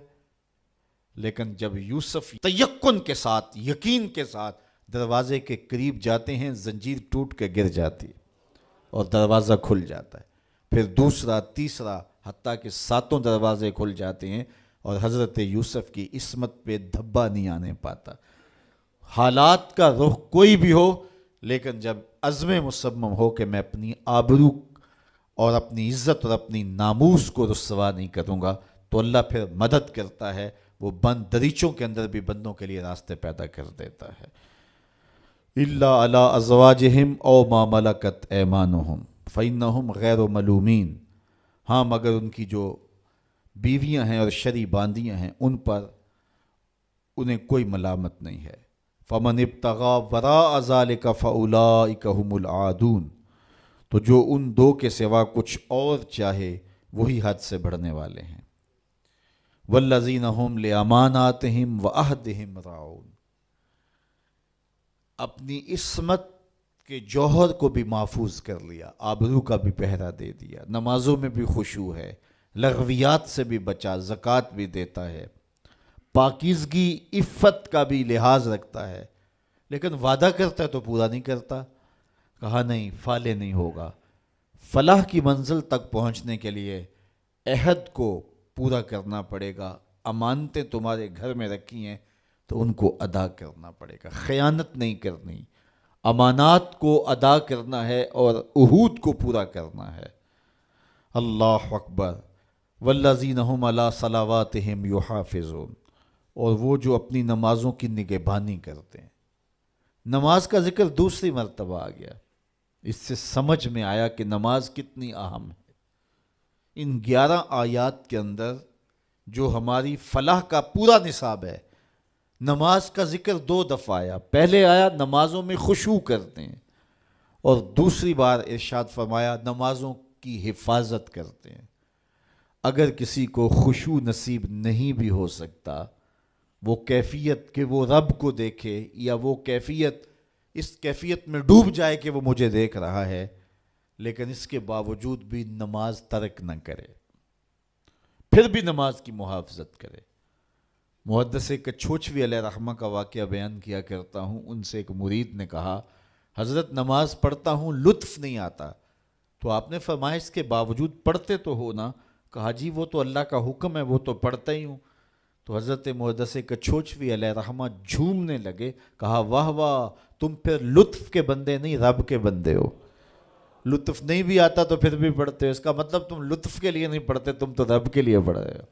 لیکن جب یوسف تیقن کے ساتھ، یقین کے ساتھ دروازے کے قریب جاتے ہیں، زنجیر ٹوٹ کے گر جاتی ہے اور دروازہ کھل جاتا ہے، پھر دوسرا، تیسرا، حتیٰ کہ 7 دروازے کھل جاتے ہیں، اور حضرت یوسف کی عصمت پہ دھبا نہیں آنے پاتا۔ حالات کا رخ کوئی بھی ہو، لیکن جب عزم مصمم ہو کہ میں اپنی آبرو اور اپنی عزت اور اپنی ناموس کو رسوا نہیں کروں گا، تو اللہ پھر مدد کرتا ہے، وہ بند دریچوں کے اندر بھی بندوں کے لیے راستے پیدا کر دیتا ہے۔ الا علی ازواجہم او ما ملکت ایمانہم فانہم غیر ملومین، ہاں مگر ان کی جو بیویاں ہیں اور شرعی باندیاں ہیں ان پر انہیں کوئی ملامت نہیں ہے۔ فمن ابتغى وراء ذلك فاولئک هم العادون، تو جو ان دو کے سوا کچھ اور چاہے وہی حد سے بڑھنے والے ہیں۔ والذین هم لاماناتہم وعہدہم راعون، اپنی عصمت کے جوہر کو بھی محفوظ کر لیا، آبرو کا بھی پہرا دے دیا، نمازوں میں بھی خشوع ہے، لغویات سے بھی بچا، زکوٰۃ بھی دیتا ہے، پاکیزگی عفت کا بھی لحاظ رکھتا ہے، لیکن وعدہ کرتا ہے تو پورا نہیں کرتا، کہا نہیں فالح نہیں ہوگا۔ فلاح کی منزل تک پہنچنے کے لیے عہد کو پورا کرنا پڑے گا، امانتیں تمہارے گھر میں رکھی ہیں تو ان کو ادا کرنا پڑے گا، خیانت نہیں کرنی، امانات کو ادا کرنا ہے اور عہود کو پورا کرنا ہے۔ اللہ اکبر۔ والذین هم علی صلواتہم یحافظون، اور وہ جو اپنی نمازوں کی نگہبانی کرتے ہیں۔ نماز کا ذکر دوسری مرتبہ آ گیا، اس سے سمجھ میں آیا کہ نماز کتنی اہم ہے۔ ان 11 آیات کے اندر جو ہماری فلاح کا پورا نصاب ہے، نماز کا ذکر 2 دفعہ آیا، پہلے آیا نمازوں میں خشوع کرتے ہیں، اور دوسری بار ارشاد فرمایا نمازوں کی حفاظت کرتے ہیں۔ اگر کسی کو خشوع نصیب نہیں بھی ہو سکتا، وہ کیفیت کہ وہ رب کو دیکھے، یا وہ کیفیت اس کیفیت میں ڈوب جائے کہ وہ مجھے دیکھ رہا ہے، لیکن اس کے باوجود بھی نماز ترک نہ کرے، پھر بھی نماز کی محافظت کرے۔ محدث کچھوچوی علیہ رحمہ کا واقعہ بیان کیا کرتا ہوں، ان سے ایک مرید نے کہا حضرت نماز پڑھتا ہوں لطف نہیں آتا، تو آپ نے فرمایا اس کے باوجود پڑھتے تو ہو نا؟ کہا جی وہ تو اللہ کا حکم ہے، وہ تو پڑھتا ہی ہوں۔ تو حضرت محدث کچھوچوی علیہ رحمہ جھومنے لگے، کہا واہ واہ، تم پھر لطف کے بندے نہیں رب کے بندے ہو۔ لطف نہیں بھی آتا تو پھر بھی پڑھتے ہو، اس کا مطلب تم لطف کے لیے نہیں پڑھتے، تم تو رب کے لیے پڑھ رہے ہو۔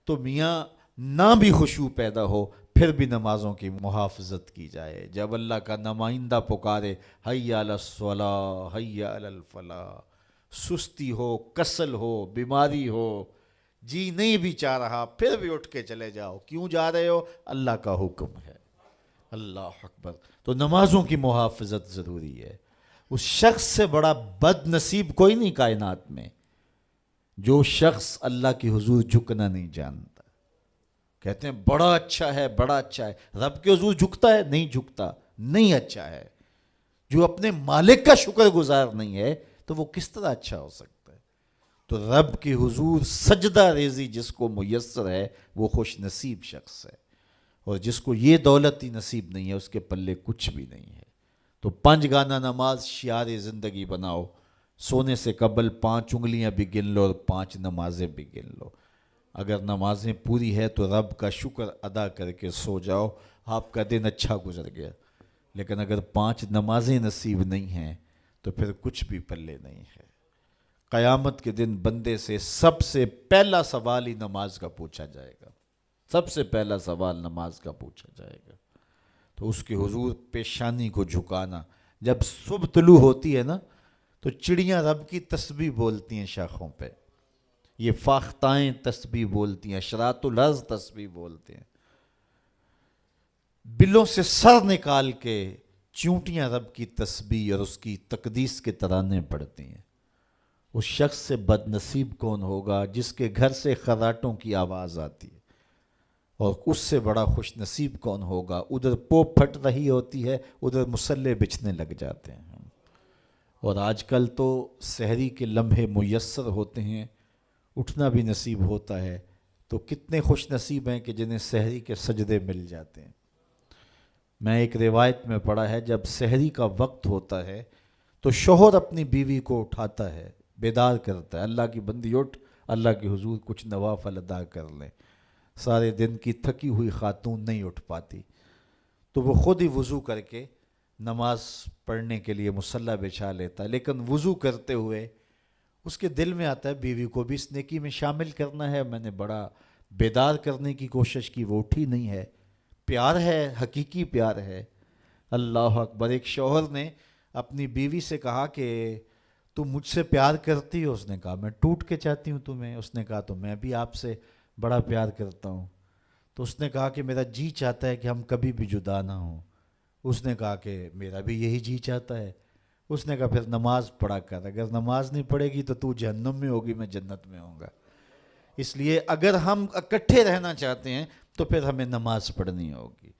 تو میاں نہ بھی خشوع پیدا ہو پھر بھی نمازوں کی محافظت کی جائے۔ جب اللہ کا نمائندہ پکارے حی علی الصلاۃ حی علی الفلاح، سستی ہو، کسل ہو، بیماری ہو، جی نہیں بھی چاہ رہا، پھر بھی اٹھ کے چلے جاؤ۔ کیوں جا رہے ہو؟ اللہ کا حکم ہے۔ اللہ اکبر۔ تو نمازوں کی محافظت ضروری ہے۔ اس شخص سے بڑا بد نصیب کوئی نہیں کائنات میں جو شخص اللہ کی حضور جھکنا نہیں جانتا۔ کہتے ہیں بڑا اچھا ہے، بڑا اچھا ہے، رب کے حضور جھکتا ہے؟ نہیں جھکتا، نہیں اچھا ہے۔ جو اپنے مالک کا شکر گزار نہیں ہے تو وہ کس طرح اچھا ہو سکتا ہے؟ تو رب کی حضور سجدہ ریزی جس کو میسر ہے وہ خوش نصیب شخص ہے، اور جس کو یہ دولت ہی نصیب نہیں ہے اس کے پلے کچھ بھی نہیں ہے۔ تو 5 گانا نماز شعار زندگی بناؤ، سونے سے قبل 5 انگلیاں بھی گن لو اور 5 نمازیں بھی گن لو۔ اگر نمازیں پوری ہے تو رب کا شکر ادا کر کے سو جاؤ، آپ کا دن اچھا گزر گیا۔ لیکن اگر 5 نمازیں نصیب نہیں ہیں تو پھر کچھ بھی پلے نہیں ہے۔ قیامت کے دن بندے سے سب سے پہلا سوال ہی نماز کا پوچھا جائے گا، سب سے پہلا سوال نماز کا پوچھا جائے گا۔ تو اس کے حضور پیشانی کو جھکانا۔ جب صبح طلوع ہوتی ہے نا تو چڑیاں رب کی تسبیح بولتی ہیں شاخوں پہ، یہ فاختائیں تسبیح بولتی ہیں، اشراط الارض تسبیح بولتے ہیں، بلوں سے سر نکال کے چونٹیاں رب کی تسبیح اور اس کی تقدیس کے ترانے پڑھتی ہیں۔ اس شخص سے بد نصیب کون ہوگا جس کے گھر سے خراٹوں کی آواز آتی ہے، اور اس سے بڑا خوش نصیب کون ہوگا ادھر پو پھٹ رہی ہوتی ہے، ادھر مصلے بچھنے لگ جاتے ہیں۔ اور آج کل تو سحری کے لمحے میسر ہوتے ہیں، اٹھنا بھی نصیب ہوتا ہے، تو کتنے خوش نصیب ہیں کہ جنہیں سحری کے سجدے مل جاتے ہیں۔ میں ایک روایت میں پڑھا ہے جب سحری کا وقت ہوتا ہے تو شوہر اپنی بیوی کو اٹھاتا ہے، بیدار کرتا ہے، اللہ کی بندی اٹھ، اللہ کے حضور کچھ نوافل ادا کر لیں۔ سارے دن کی تھکی ہوئی خاتون نہیں اٹھ پاتی تو وہ خود ہی وضو کر کے نماز پڑھنے کے لیے مصلی بچھا لیتا ہے، لیکن وضو کرتے ہوئے اس کے دل میں آتا ہے بیوی کو بھی اس نیکی میں شامل کرنا ہے، میں نے بڑا بیدار کرنے کی کوشش کی، وہ اٹھی نہیں ہے۔ پیار ہے، حقیقی پیار ہے۔ اللہ اکبر۔ ایک شوہر نے اپنی بیوی سے کہا کہ تم مجھ سے پیار کرتی ہو؟ اس نے کہا میں ٹوٹ کے چاہتی ہوں تمہیں۔ اس نے کہا تو میں بھی آپ سے بڑا پیار کرتا ہوں۔ تو اس نے کہا کہ میرا جی چاہتا ہے کہ ہم کبھی بھی جدا نہ ہوں۔ اس نے کہا کہ میرا بھی یہی جی چاہتا ہے۔ اس نے کہا پھر نماز پڑھا کر، اگر نماز نہیں پڑھے گی تو تو جہنم میں ہوگی، میں جنت میں ہوں گا۔ اس لیے اگر ہم اکٹھے رہنا چاہتے ہیں تو پھر ہمیں نماز پڑھنی ہوگی۔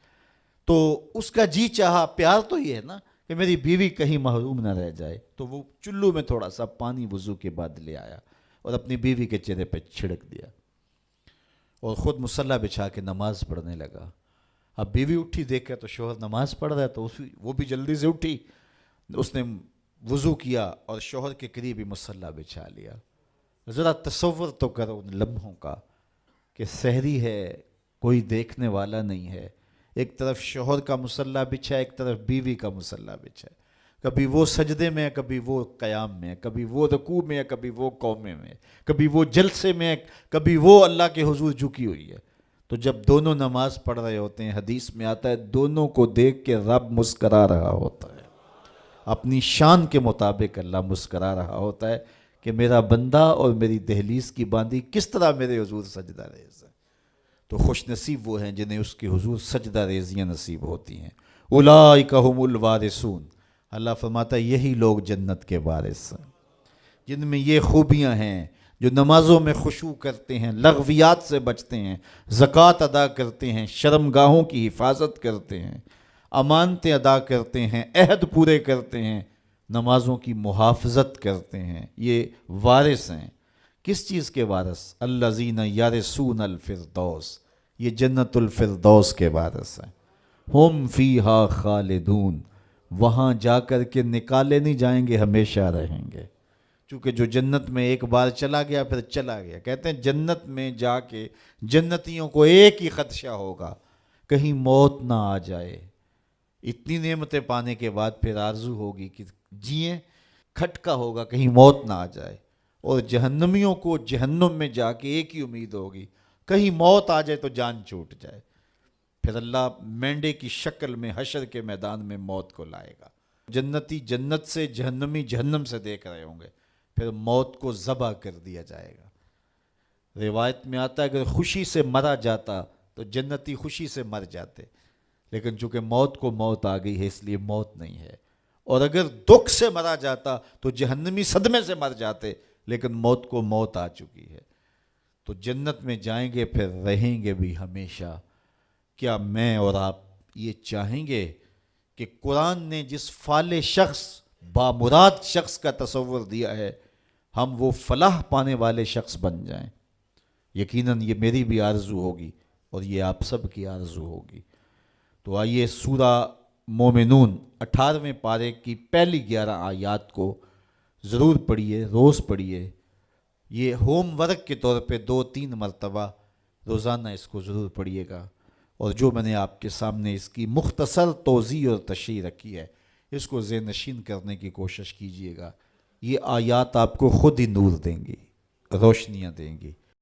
تو اس کا جی چاہا، پیار تو یہ ہے نا کہ میری بیوی کہیں محروم نہ رہ جائے، تو وہ چلو میں تھوڑا سا پانی وضو کے بعد لے آیا اور اپنی بیوی کے چہرے پہ چھڑک دیا اور خود مصلی بچھا کے نماز پڑھنے لگا۔ اب بیوی اٹھی دیکھا تو شوہر نماز پڑھ رہا ہے، تو وہ بھی جلدی سے اٹھی، اس نے وضو کیا اور شوہر کے قریب ہی مصلی بچھا لیا۔ ذرا تصور تو کرو ان لمحوں کا کہ سحری ہے، کوئی دیکھنے والا نہیں ہے، ایک طرف شوہر کا مصلی بچھا ہے، ایک طرف بیوی کا مصلی بچھا ہے، کبھی وہ سجدے میں ہے، کبھی وہ قیام میں ہے، کبھی وہ رکوع میں ہے، کبھی وہ قومے میں ہے، کبھی وہ جلسے میں ہے، کبھی وہ اللہ کے حضور جھکی ہوئی ہے۔ تو جب دونوں نماز پڑھ رہے ہوتے ہیں، حدیث میں آتا ہے دونوں کو دیکھ کے رب مسکرا رہا ہوتا ہے، اپنی شان کے مطابق اللہ مسکرا رہا ہوتا ہے کہ میرا بندہ اور میری دہلیز کی باندی کس طرح میرے حضور سجدہ ریز ہے۔ تو خوش نصیب وہ ہیں جنہیں اس کے حضور سجدہ ریزیاں نصیب ہوتی ہیں۔ اولئک ھم الوارثون، اللہ فرماتا ہے یہی لوگ جنت کے وارث ہیں جن میں یہ خوبیاں ہیں، جو نمازوں میں خشوع کرتے ہیں، لغویات سے بچتے ہیں، زکوٰۃ ادا کرتے ہیں، شرمگاہوں کی حفاظت کرتے ہیں، امانتیں ادا کرتے ہیں، عہد پورے کرتے ہیں، نمازوں کی محافظت کرتے ہیں، یہ وارث ہیں۔ کس چیز کے وارث؟ الذین یرثون الفردوس، یہ جنت الفردوس کے وارث ہیں۔ ہم فیہا خالدون، وہاں جا کر کے نکالے نہیں جائیں گے، ہمیشہ رہیں گے۔ چونکہ جو جنت میں ایک بار چلا گیا پھر چلا گیا۔ کہتے ہیں جنت میں جا کے جنتیوں کو ایک ہی خدشہ ہوگا، کہیں موت نہ آ جائے۔ اتنی نعمتیں پانے کے بعد پھر آرزو ہوگی کہ جئیں، کھٹکا ہوگا کہیں موت نہ آ جائے۔ اور جہنمیوں کو جہنم میں جا کے ایک ہی امید ہوگی، کہیں موت آ جائے تو جان چھوٹ جائے۔ پھر اللہ مینڈے کی شکل میں حشر کے میدان میں موت کو لائے گا۔ جنتی جنت سے، جہنمی جہنم سے دیکھ رہے ہوں گے، پھر موت کو ذبح کر دیا جائے گا۔ روایت میں آتا ہے اگر خوشی سے مرا جاتا تو جنتی خوشی سے مر جاتے، لیکن چونکہ موت کو موت آ گئی ہے اس لیے موت نہیں ہے۔ اور اگر دکھ سے مرا جاتا تو جہنمی صدمے سے مر جاتے، لیکن موت کو موت آ چکی ہے۔ تو جنت میں جائیں گے پھر رہیں گے بھی ہمیشہ۔ کیا میں اور آپ یہ چاہیں گے کہ قرآن نے جس فالح شخص، بامراد شخص کا تصور دیا ہے، ہم وہ فلاح پانے والے شخص بن جائیں؟ یقیناً یہ میری بھی آرزو ہوگی اور یہ آپ سب کی آرزو ہوگی۔ تو آئیے سورہ مومنون 18ویں پارے کی پہلی 11 آیات کو ضرور پڑھیے، روز پڑھیے۔ یہ ہوم ورک کے طور پہ 2-3 مرتبہ روزانہ اس کو ضرور پڑھیے گا۔ اور جو میں نے آپ کے سامنے اس کی مختصر توضیح اور تشریح رکھی ہے، اس کو ذہن نشین کرنے کی کوشش کیجیے گا۔ یہ آیات آپ کو خود ہی نور دیں گی، روشنیاں دیں گی۔